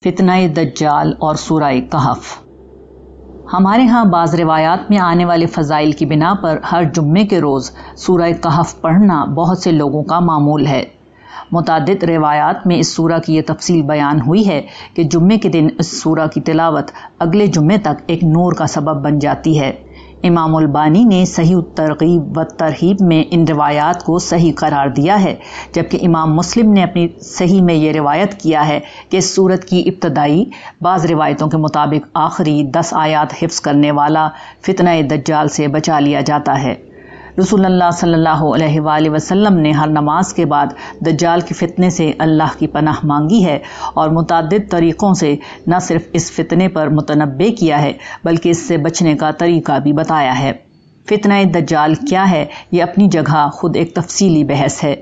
فتنہ دجال اور سورہ کہف۔ ہمارے ہاں بعض روایات میں آنے والے فضائل کی بنا پر ہر جمعے کے روز سورہ کہف پڑھنا بہت سے لوگوں کا معمول ہے۔ متعدد روایات میں اس سورہ کی یہ تفصیل بیان ہوئی ہے کہ جمعے کے دن اس سورہ کی تلاوت اگلے جمعے تک ایک نور کا سبب بن جاتی ہے۔ امام البانی نے صحیح الترغیب و ترہیب میں ان روایات کو صحیح قرار دیا ہے، جبکہ امام مسلم نے اپنی صحیح میں یہ روایت کیا ہے کہ اس سورت کی ابتدائی بعض روایتوں کے مطابق آخری 10 آیات حفظ کرنے والا فتنہ دجال سے بچا لیا جاتا ہے۔ رسول اللہ صلی اللہ علیہ وآلہ وسلم نے ہر نماز کے بعد دجال کے فتنے سے اللہ کی پناہ مانگی ہے اور متعدد طریقوں سے نہ صرف اس فتنے پر متنبع کیا ہے بلکہ اس سے بچنے کا طریقہ بھی بتایا ہے۔ فتنہ دجال کیا ہے، یہ اپنی جگہ خود ایک تفصیلی بحث ہے۔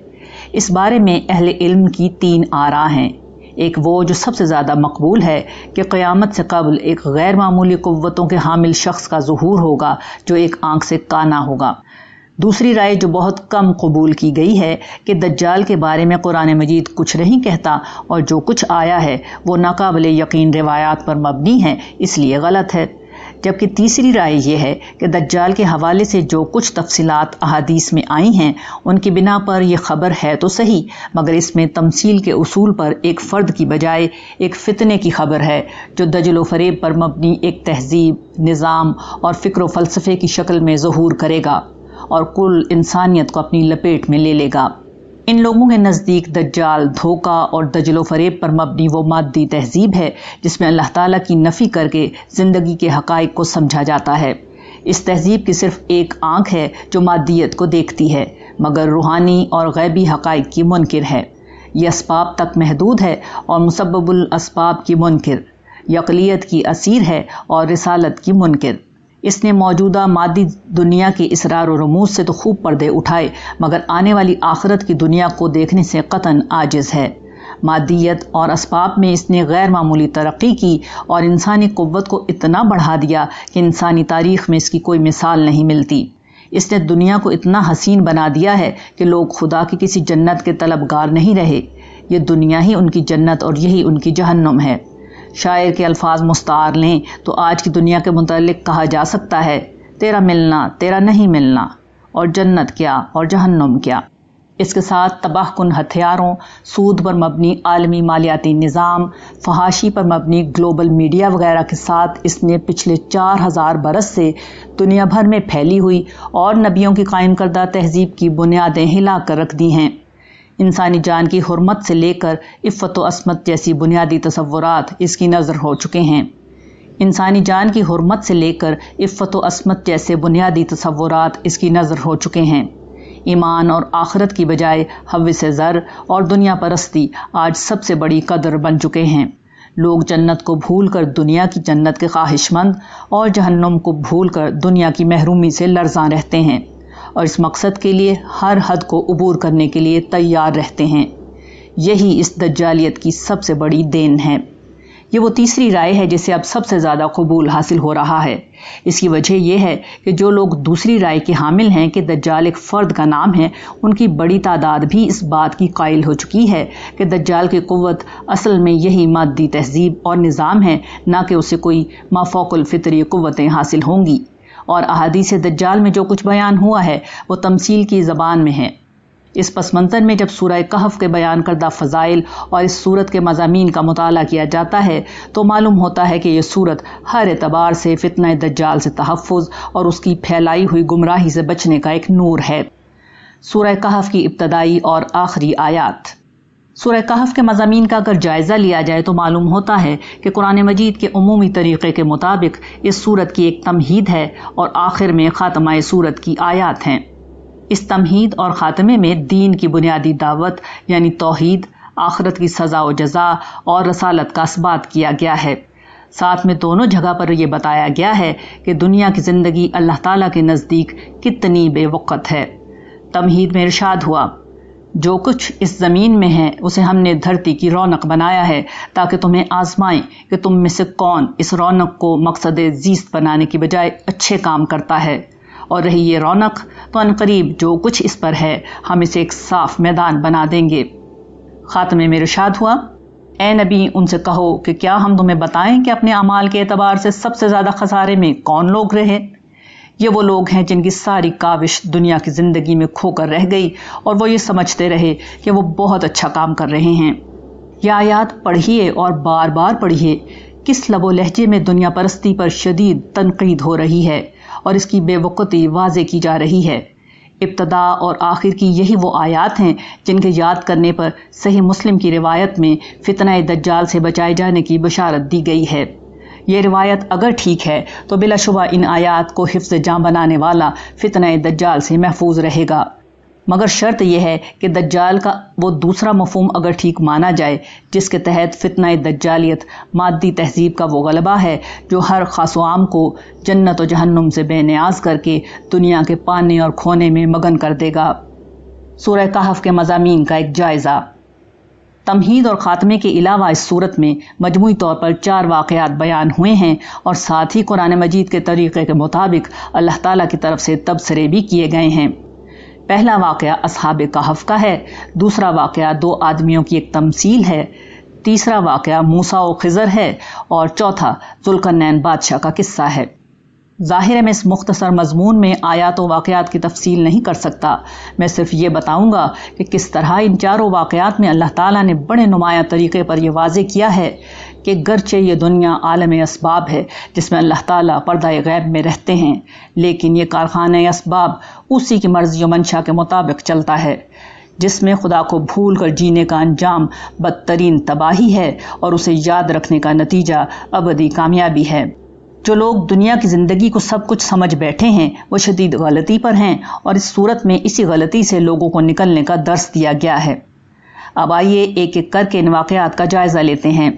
اس بارے میں اہل علم کی 3 آراء ہیں۔ ایک وہ جو سب سے زیادہ مقبول ہے کہ قیامت سے قبل ایک غیر معمولی قوتوں کے حامل شخص کا ظہور ہوگا جو ایک آنکھ سے کانا ہوگا۔ دوسری رائے جو بہت کم قبول کی گئی ہے کہ دجال کے بارے میں قرآن مجید کچھ نہیں کہتا اور جو کچھ آیا ہے وہ ناقابل یقین روایات پر مبنی ہے، اس لیے غلط ہے۔ جبکہ تیسری رائے یہ ہے کہ دجال کے حوالے سے جو کچھ تفصیلات احادیث میں آئی ہیں ان کی بنا پر یہ خبر ہے تو صحیح، مگر اس میں تمثیل کے اصول پر ایک فرد کی بجائے ایک فتنے کی خبر ہے جو دجل و فریب پر مبنی ایک تہذیب، نظام اور فکر و فلسفے کی شکل میں ظہور کرے گا اور کل انسانیت کو اپنی لپیٹ میں لے لے گا۔ ان لوگوں کے نزدیک دجال دھوکہ اور دجل و فریب پر مبنی وہ مادی تہذیب ہے جس میں اللہ تعالیٰ کی نفی کر کے زندگی کے حقائق کو سمجھا جاتا ہے۔ اس تہذیب کی صرف ایک آنکھ ہے جو مادیت کو دیکھتی ہے مگر روحانی اور غیبی حقائق کی منکر ہے۔ یہ اسباب تک محدود ہے اور مسبب الاسباب کی منکر، یقلیت کی اسیر ہے اور رسالت کی منکر۔ اس نے موجودہ مادی دنیا کے اسرار و رموز سے تو خوب پردے اٹھائے مگر آنے والی آخرت کی دنیا کو دیکھنے سے قطعاً عاجز ہے۔ مادیت اور اسباب میں اس نے غیر معمولی ترقی کی اور انسانی قوت کو اتنا بڑھا دیا کہ انسانی تاریخ میں اس کی کوئی مثال نہیں ملتی۔ اس نے دنیا کو اتنا حسین بنا دیا ہے کہ لوگ خدا کی کسی جنت کے طلبگار نہیں رہے۔ یہ دنیا ہی ان کی جنت اور یہی ان کی جہنم ہے۔ شاعر کے الفاظ مستعار لیں تو آج کی دنیا کے متعلق کہا جا سکتا ہے، تیرا ملنا تیرا نہیں ملنا، اور جنت کیا اور جہنم کیا۔ اس کے ساتھ تباہ کن ہتھیاروں، سود پر مبنی عالمی مالیاتی نظام، فحاشی پر مبنی گلوبل میڈیا وغیرہ کے ساتھ اس نے پچھلے 4000 برس سے دنیا بھر میں پھیلی ہوئی اور نبیوں کی قائم کردہ تہذیب کی بنیادیں ہلا کر رکھ دی ہیں۔ انسانی جان کی حرمت سے لے کر عفت و عصمت جیسی بنیادی تصورات اس کی نظر ہو چکے ہیں۔ انسانی جان کی حرمت سے لے کر عفت و عصمت جیسے بنیادی تصورات اس کی نظر ہو چکے ہیں۔ ایمان اور آخرت کی بجائے ہوس زر اور دنیا پرستی آج سب سے بڑی قدر بن چکے ہیں۔ لوگ جنت کو بھول کر دنیا کی جنت کے خواہش مند اور جہنم کو بھول کر دنیا کی محرومی سے لرزاں رہتے ہیں اور اس مقصد کے لیے ہر حد کو عبور کرنے کے لیے تیار رہتے ہیں۔ یہی اس دجالیت کی سب سے بڑی دین ہے۔ یہ وہ تیسری رائے ہے جسے اب سب سے زیادہ قبول حاصل ہو رہا ہے۔ اس کی وجہ یہ ہے کہ جو لوگ دوسری رائے کے حامل ہیں کہ دجال ایک فرد کا نام ہے، ان کی بڑی تعداد بھی اس بات کی قائل ہو چکی ہے کہ دجال کی قوت اصل میں یہی مادی تہذیب اور نظام ہے، نہ کہ اسے کوئی مافوق الفطری قوتیں حاصل ہوں گی۔ اور احادیث دجال میں جو کچھ بیان ہوا ہے وہ تمثیل کی زبان میں ہے۔ اس پس منظر میں جب سورہ کہف کے بیان کردہ فضائل اور اس سورت کے مضامین کا مطالعہ کیا جاتا ہے تو معلوم ہوتا ہے کہ یہ سورت ہر اعتبار سے فتنہ دجال سے تحفظ اور اس کی پھیلائی ہوئی گمراہی سے بچنے کا ایک نور ہے۔ سورہ کہف کی ابتدائی اور آخری آیات۔ سورہ کہف کے مضامین کا اگر جائزہ لیا جائے تو معلوم ہوتا ہے کہ قرآن مجید کے عمومی طریقے کے مطابق اس سورت کی ایک تمہید ہے اور آخر میں خاتمہ سورت کی آیات ہیں۔ اس تمہید اور خاتمے میں دین کی بنیادی دعوت یعنی توحید، آخرت کی سزا و جزا اور رسالت کا اثبات کیا گیا ہے۔ ساتھ میں دونوں جگہ پر یہ بتایا گیا ہے کہ دنیا کی زندگی اللہ تعالیٰ کے نزدیک کتنی بے وقت ہے۔ تمہید میں ارشاد ہوا، جو کچھ اس زمین میں ہے اسے ہم نے دھرتی کی رونق بنایا ہے تاکہ تمہیں آزمائیں کہ تم میں سے کون اس رونق کو مقصد زیست بنانے کی بجائے اچھے کام کرتا ہے، اور رہی یہ رونق تو عنقریب جو کچھ اس پر ہے ہم اسے ایک صاف میدان بنا دیں گے۔ خاتمے میں ارشاد ہوا، اے نبی ان سے کہو کہ کیا ہم تمہیں بتائیں کہ اپنے اعمال کے اعتبار سے سب سے زیادہ خسارے میں کون لوگ رہے؟ یہ وہ لوگ ہیں جن کی ساری کاوش دنیا کی زندگی میں کھو کر رہ گئی اور وہ یہ سمجھتے رہے کہ وہ بہت اچھا کام کر رہے ہیں۔ یہ آیات پڑھیے اور بار بار پڑھیے، کس لب و لہجے میں دنیا پرستی پر شدید تنقید ہو رہی ہے اور اس کی بے وقوتی واضح کی جا رہی ہے۔ ابتدا اور آخر کی یہی وہ آیات ہیں جن کے یاد کرنے پر صحیح مسلم کی روایت میں فتنہ دجال سے بچائے جانے کی بشارت دی گئی ہے۔ یہ روایت اگر ٹھیک ہے تو بلا شبہ ان آیات کو حفظ جاں بنانے والا فتنہ دجال سے محفوظ رہے گا، مگر شرط یہ ہے کہ دجال کا وہ دوسرا مفہوم اگر ٹھیک مانا جائے جس کے تحت فتنہ دجالیت مادی تہذیب کا وہ غلبہ ہے جو ہر خاص و عام کو جنت و جہنم سے بے نیاز کر کے دنیا کے پانے اور کھونے میں مگن کر دے گا۔ سورہ کہف کے مضامین کا ایک جائزہ۔ تمہید اور خاتمے کے علاوہ اس صورت میں مجموعی طور پر 4 واقعات بیان ہوئے ہیں اور ساتھ ہی قرآن مجید کے طریقے کے مطابق اللہ تعالیٰ کی طرف سے تبصرے بھی کیے گئے ہیں۔ پہلا واقعہ اصحاب کہف کا ہے، دوسرا واقعہ 2 آدمیوں کی ایک تمثیل ہے، تیسرا واقعہ موسیٰ و خضر ہے اور چوتھا ذوالقرنین بادشاہ کا قصہ ہے۔ ظاہر ہے میں اس مختصر مضمون میں آیات و واقعات کی تفصیل نہیں کر سکتا، میں صرف یہ بتاؤں گا کہ کس طرح ان 4 واقعات میں اللہ تعالیٰ نے بڑے نمایاں طریقے پر یہ واضح کیا ہے کہ گرچہ یہ دنیا عالم اسباب ہے جس میں اللہ تعالیٰ پردہ غیب میں رہتے ہیں، لیکن یہ کارخانہ اسباب اسی کی مرضی و منشا کے مطابق چلتا ہے، جس میں خدا کو بھول کر جینے کا انجام بدترین تباہی ہے اور اسے یاد رکھنے کا نتیجہ ابدی کامیابی ہے۔ جو لوگ دنیا کی زندگی کو سب کچھ سمجھ بیٹھے ہیں وہ شدید غلطی پر ہیں، اور اس صورت میں اسی غلطی سے لوگوں کو نکلنے کا درس دیا گیا ہے۔ اب آئیے ایک ایک کر کے ان واقعات کا جائزہ لیتے ہیں۔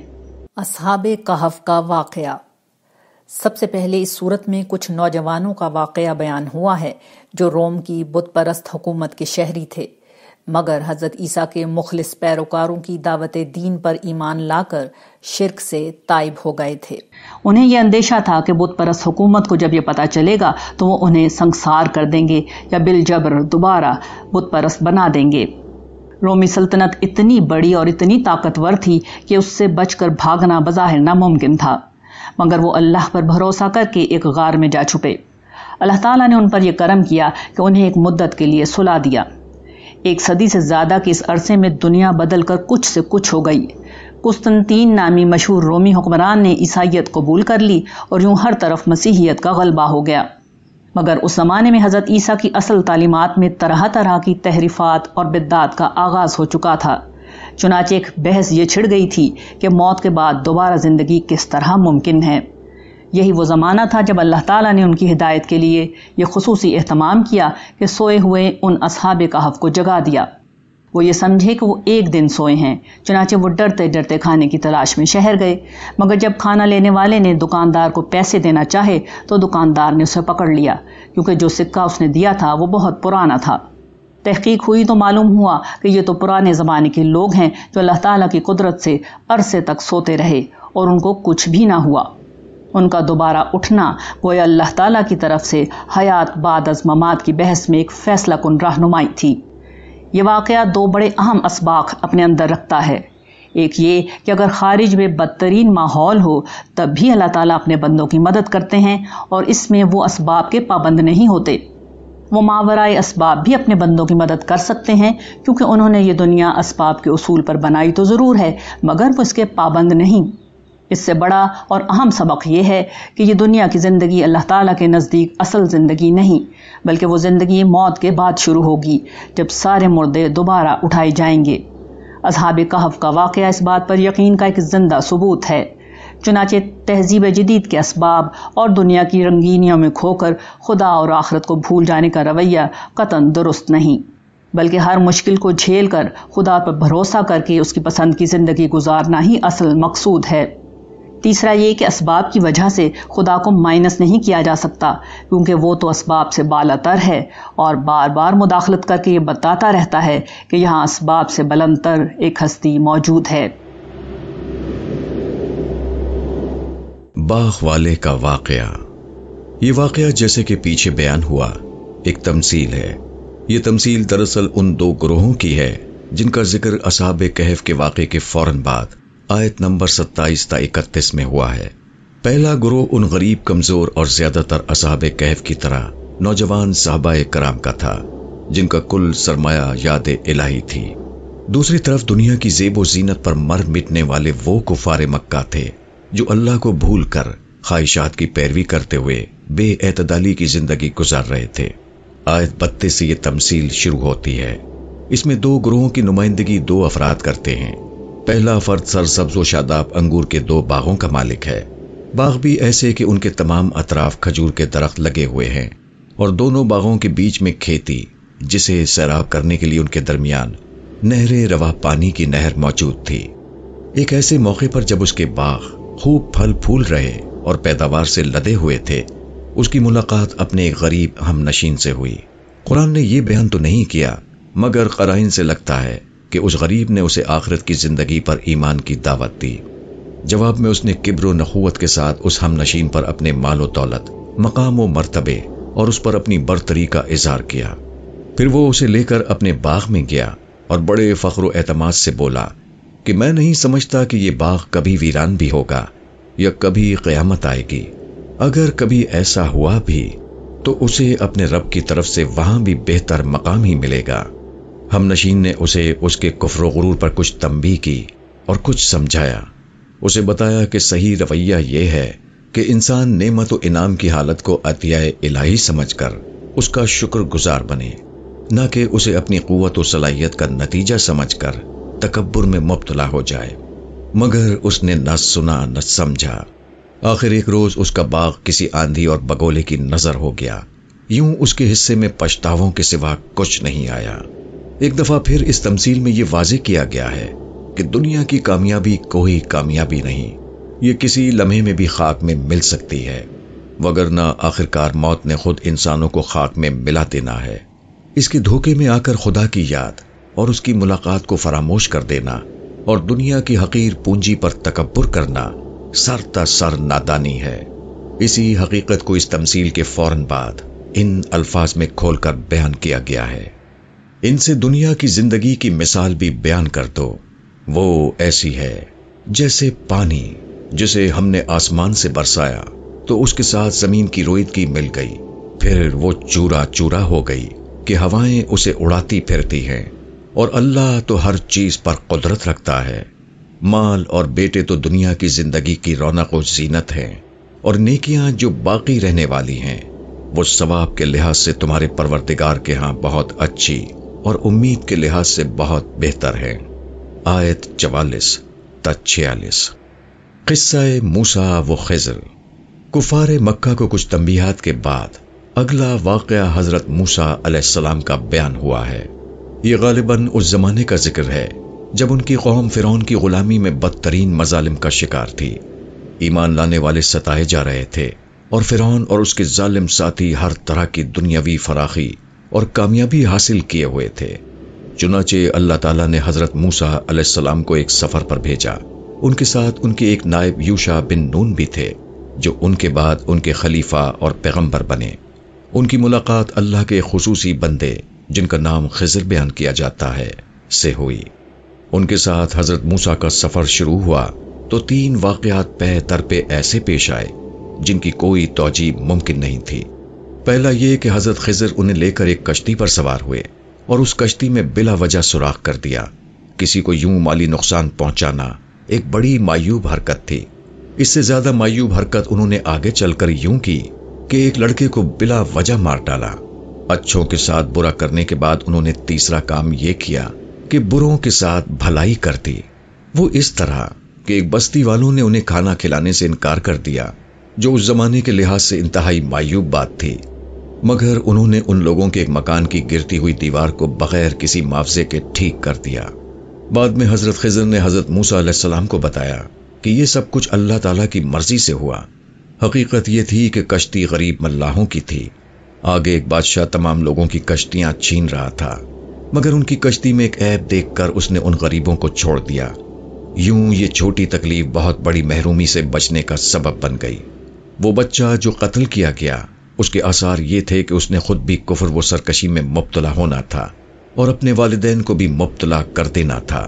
اصحاب کہف کا واقعہ۔ سب سے پہلے اس صورت میں کچھ نوجوانوں کا واقعہ بیان ہوا ہے جو روم کی بت پرست حکومت کے شہری تھے، مگر حضرت عیسیٰ کے مخلص پیروکاروں کی دعوت دین پر ایمان لا کر شرک سے تائب ہو گئے تھے۔ انہیں یہ اندیشہ تھا کہ بت پرست حکومت کو جب یہ پتہ چلے گا تو وہ انہیں سنسار کر دیں گے یا بالجبر دوبارہ بت پرست بنا دیں گے۔ رومی سلطنت اتنی بڑی اور اتنی طاقتور تھی کہ اس سے بچ کر بھاگنا بظاہر ناممکن تھا، مگر وہ اللہ پر بھروسہ کر کے ایک غار میں جا چھپے۔ اللہ تعالیٰ نے ان پر یہ کرم کیا کہ انہیں ایک مدت کے لیے سلا دیا۔ 1 صدی سے زیادہ کے اس عرصے میں دنیا بدل کر کچھ سے کچھ ہو گئی۔ قسطنطین نامی مشہور رومی حکمران نے عیسائیت قبول کر لی اور یوں ہر طرف مسیحیت کا غلبہ ہو گیا، مگر اس زمانے میں حضرت عیسیٰ کی اصل تعلیمات میں طرح طرح کی تحریفات اور بدعات کا آغاز ہو چکا تھا۔ چنانچہ ایک بحث یہ چھڑ گئی تھی کہ موت کے بعد دوبارہ زندگی کس طرح ممکن ہے۔ یہی وہ زمانہ تھا جب اللہ تعالیٰ نے ان کی ہدایت کے لیے یہ خصوصی اہتمام کیا کہ سوئے ہوئے ان اصحاب کہف کو جگا دیا۔ وہ یہ سمجھے کہ وہ 1 دن سوئے ہیں، چنانچہ وہ ڈرتے ڈرتے کھانے کی تلاش میں شہر گئے، مگر جب کھانا لینے والے نے دکاندار کو پیسے دینا چاہے تو دکاندار نے اسے پکڑ لیا، کیونکہ جو سکہ اس نے دیا تھا وہ بہت پرانا تھا۔ تحقیق ہوئی تو معلوم ہوا کہ یہ تو پرانے زمانے کے لوگ ہیں جو اللہ تعالیٰ کی قدرت سے عرصے تک سوتے رہے اور ان کو کچھ بھی نہ ہوا۔ ان کا دوبارہ اٹھنا گویا اللہ تعالیٰ کی طرف سے حیات بعد از ممات کی بحث میں ایک فیصلہ کن رہنمائی تھی۔ یہ واقعہ 2 بڑے اہم اسباق اپنے اندر رکھتا ہے۔ ایک یہ کہ اگر خارج میں بدترین ماحول ہو تب بھی اللہ تعالیٰ اپنے بندوں کی مدد کرتے ہیں اور اس میں وہ اسباب کے پابند نہیں ہوتے۔ وہ ماورائے اسباب بھی اپنے بندوں کی مدد کر سکتے ہیں، کیونکہ انہوں نے یہ دنیا اسباب کے اصول پر بنائی تو ضرور ہے مگر وہ اس کے پابند نہیں۔ اس سے بڑا اور اہم سبق یہ ہے کہ یہ دنیا کی زندگی اللہ تعالیٰ کے نزدیک اصل زندگی نہیں، بلکہ وہ زندگی موت کے بعد شروع ہوگی جب سارے مردے دوبارہ اٹھائے جائیں گے۔ اصحاب کہف کا واقعہ اس بات پر یقین کا ایک زندہ ثبوت ہے۔ چنانچہ تہذیب جدید کے اسباب اور دنیا کی رنگینیوں میں کھو کر خدا اور آخرت کو بھول جانے کا رویہ قطعاً درست نہیں، بلکہ ہر مشکل کو جھیل کر خدا پر بھروسہ کر کے اس کی پسند کی زندگی گزارنا ہی اصل مقصود ہے۔ تیسرا یہ کہ اسباب کی وجہ سے خدا کو مائنس نہیں کیا جا سکتا، کیونکہ وہ تو اسباب سے بالا تر ہے اور بار بار مداخلت کر کے یہ بتاتا رہتا ہے کہ یہاں اسباب سے بلند تر ایک ہستی موجود ہے۔ باغ والے کا واقعہ۔ یہ واقعہ جیسے کہ پیچھے بیان ہوا ایک تمثیل ہے۔ یہ تمثیل دراصل ان 2 گروہوں کی ہے جن کا ذکر اصحاب کہف کے واقعے کے فوراً بعد آیت نمبر 27 تا 31 میں ہوا ہے۔ پہلا گروہ ان غریب، کمزور اور زیادہ تر اصحاب کہف کی طرح نوجوان صحابہ کرام کا تھا جن کا کل سرمایہ یاد الہی تھی۔ دوسری طرف دنیا کی زیب و زینت پر مر مٹنے والے وہ کفار مکہ تھے جو اللہ کو بھول کر خواہشات کی پیروی کرتے ہوئے بے اعتدالی کی زندگی گزار رہے تھے۔ آیت 32 سے یہ تمثیل شروع ہوتی ہے۔ اس میں دو گروہوں کی نمائندگی دو افراد کرتے ہیں۔ پہلا فرد سرسبز و شاداب انگور کے 2 باغوں کا مالک ہے۔ باغ بھی ایسے کہ ان کے تمام اطراف کھجور کے درخت لگے ہوئے ہیں اور دونوں باغوں کے بیچ میں کھیتی، جسے سیراب کرنے کے لیے ان کے درمیان نہر رواں پانی کی نہر موجود تھی۔ ایک ایسے موقع پر جب اس کے باغ خوب پھل پھول رہے اور پیداوار سے لدے ہوئے تھے، اس کی ملاقات اپنے ایک غریب ہم نشین سے ہوئی۔ قرآن نے یہ بیان تو نہیں کیا، مگر قرائن سے لگتا ہے کہ اس غریب نے اسے آخرت کی زندگی پر ایمان کی دعوت دی۔ جواب میں اس نے کبر و نخوت کے ساتھ اس ہم نشین پر اپنے مال و دولت، مقام و مرتبے اور اس پر اپنی برتری کا اظہار کیا۔ پھر وہ اسے لے کر اپنے باغ میں گیا اور بڑے فخر و اعتماد سے بولا کہ میں نہیں سمجھتا کہ یہ باغ کبھی ویران بھی ہوگا یا کبھی قیامت آئے گی۔ اگر کبھی ایسا ہوا بھی تو اسے اپنے رب کی طرف سے وہاں بھی بہتر مقام ہی ملے گا۔ ہم نشین نے اسے اس کے کفر و غرور پر کچھ تنبیہ کی اور کچھ سمجھایا۔ اسے بتایا کہ صحیح رویہ یہ ہے کہ انسان نعمت و انعام کی حالت کو عطیہ الہی سمجھ کر اس کا شکر گزار بنے، نہ کہ اسے اپنی قوت و صلاحیت کا نتیجہ سمجھ کر تکبر میں مبتلا ہو جائے۔ مگر اس نے نہ سنا نہ سمجھا۔ آخر ایک روز اس کا باغ کسی آندھی اور بگولے کی نظر ہو گیا۔ یوں اس کے حصے میں پچھتاووں کے سوا کچھ نہیں آیا۔ ایک دفعہ پھر اس تمثیل میں یہ واضح کیا گیا ہے کہ دنیا کی کامیابی کوئی کامیابی نہیں، یہ کسی لمحے میں بھی خاک میں مل سکتی ہے، وگرنہ آخرکار موت نے خود انسانوں کو خاک میں ملا دینا ہے۔ اس کے دھوکے میں آ کر خدا کی یاد اور اس کی ملاقات کو فراموش کر دینا اور دنیا کی حقیر پونجی پر تکبر کرنا سر تا سر نادانی ہے۔ اسی حقیقت کو اس تمثیل کے فوراً بعد ان الفاظ میں کھول کر بیان کیا گیا ہے۔ ان سے دنیا کی زندگی کی مثال بھی بیان کر دو۔ وہ ایسی ہے جیسے پانی جسے ہم نے آسمان سے برسایا تو اس کے ساتھ زمین کی روئیدگی مل گئی، پھر وہ چورا چورا ہو گئی کہ ہوائیں اسے اڑاتی پھرتی ہیں، اور اللہ تو ہر چیز پر قدرت رکھتا ہے۔ مال اور بیٹے تو دنیا کی زندگی کی رونق و زینت ہیں، اور نیکیاں جو باقی رہنے والی ہیں وہ ثواب کے لحاظ سے تمہارے پروردگار کے ہاں بہت اچھی اور امید کے لحاظ سے بہت بہتر ہے۔ آیت 44 تا 46۔ قصہ موسیٰ و خضر۔ کفار مکہ کو کچھ تنبیہات کے بعد اگلا واقعہ حضرت موسیٰ علیہ السلام کا بیان ہوا ہے۔ یہ غالباً اس زمانے کا ذکر ہے جب ان کی قوم فرعون کی غلامی میں بدترین مظالم کا شکار تھی۔ ایمان لانے والے ستائے جا رہے تھے اور فرعون اور اس کے ظالم ساتھی ہر طرح کی دنیاوی فراخی اور کامیابی حاصل کیے ہوئے تھے۔ چنانچہ اللہ تعالیٰ نے حضرت موسیٰ علیہ السلام کو ایک سفر پر بھیجا۔ ان کے ساتھ ان کے ایک نائب یوشع بن نون بھی تھے جو ان کے بعد ان کے خلیفہ اور پیغمبر بنے۔ ان کی ملاقات اللہ کے خصوصی بندے جن کا نام خضر بیان کیا جاتا ہے سے ہوئی۔ ان کے ساتھ حضرت موسیٰ کا سفر شروع ہوا تو 3 واقعات پہ در پہ ایسے پیش آئے جن کی کوئی توجیہ ممکن نہیں تھی۔ پہلا یہ کہ حضرت خضر انہیں لے کر ایک کشتی پر سوار ہوئے اور اس کشتی میں بلا وجہ سوراخ کر دیا۔ کسی کو یوں مالی نقصان پہنچانا ایک بڑی معیوب حرکت تھی۔ اس سے زیادہ معیوب حرکت انہوں نے آگے چل کر یوں کی کہ ایک لڑکے کو بلا وجہ مار ڈالا۔ اچھوں کے ساتھ برا کرنے کے بعد انہوں نے تیسرا کام یہ کیا کہ بروں کے ساتھ بھلائی کر دی۔ وہ اس طرح کہ ایک بستی والوں نے انہیں کھانا کھلانے سے انکار کر دیا، جو اس زمانے کے لحاظ سے انتہائی معیوب بات تھی، مگر انہوں نے ان لوگوں کے ایک مکان کی گرتی ہوئی دیوار کو بغیر کسی معاوضے کے ٹھیک کر دیا۔ بعد میں حضرت خضر نے حضرت موسیٰ علیہ السلام کو بتایا کہ یہ سب کچھ اللہ تعالیٰ کی مرضی سے ہوا۔ حقیقت یہ تھی کہ کشتی غریب ملاحوں کی تھی۔ آگے ایک بادشاہ تمام لوگوں کی کشتیاں چھین رہا تھا، مگر ان کی کشتی میں ایک عیب دیکھ کر اس نے ان غریبوں کو چھوڑ دیا۔ یوں یہ چھوٹی تکلیف بہت بڑی محرومی سے بچنے کا سبب بن گئی۔ وہ بچہ جو قتل کیا گیا، اس کے آثار یہ تھے کہ اس نے خود بھی کفر و سرکشی میں مبتلا ہونا تھا اور اپنے والدین کو بھی مبتلا کر دینا تھا۔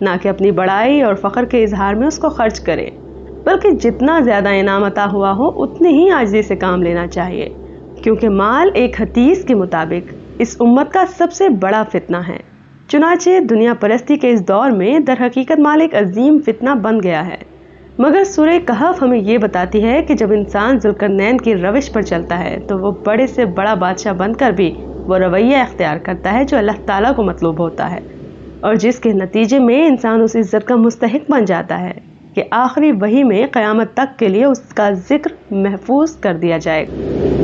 نہ کہ اپنی بڑائی اور فخر کے اظہار میں اس کو خرچ کرے، بلکہ جتنا زیادہ انعام عطا ہوا ہو اتنی ہی عاجزی سے کام لینا چاہیے، کیونکہ مال ایک حدیث کے مطابق اس امت کا سب سے بڑا فتنہ ہے۔ چنانچہ دنیا پرستی کے اس دور میں در حقیقت مال ایک عظیم فتنہ بن گیا ہے، مگر سورہ کہف ہمیں یہ بتاتی ہے کہ جب انسان ذوالقرنین کی روش پر چلتا ہے تو وہ بڑے سے بڑا بادشاہ بن کر بھی وہ رویہ اختیار کرتا ہے جو اللہ تعالیٰ کو مطلوب ہوتا ہے، اور جس کے نتیجے میں انسان اس عزت کا مستحق بن جاتا ہے کہ آخری وحی میں قیامت تک کے لیے اس کا ذکر محفوظ کر دیا جائے گا۔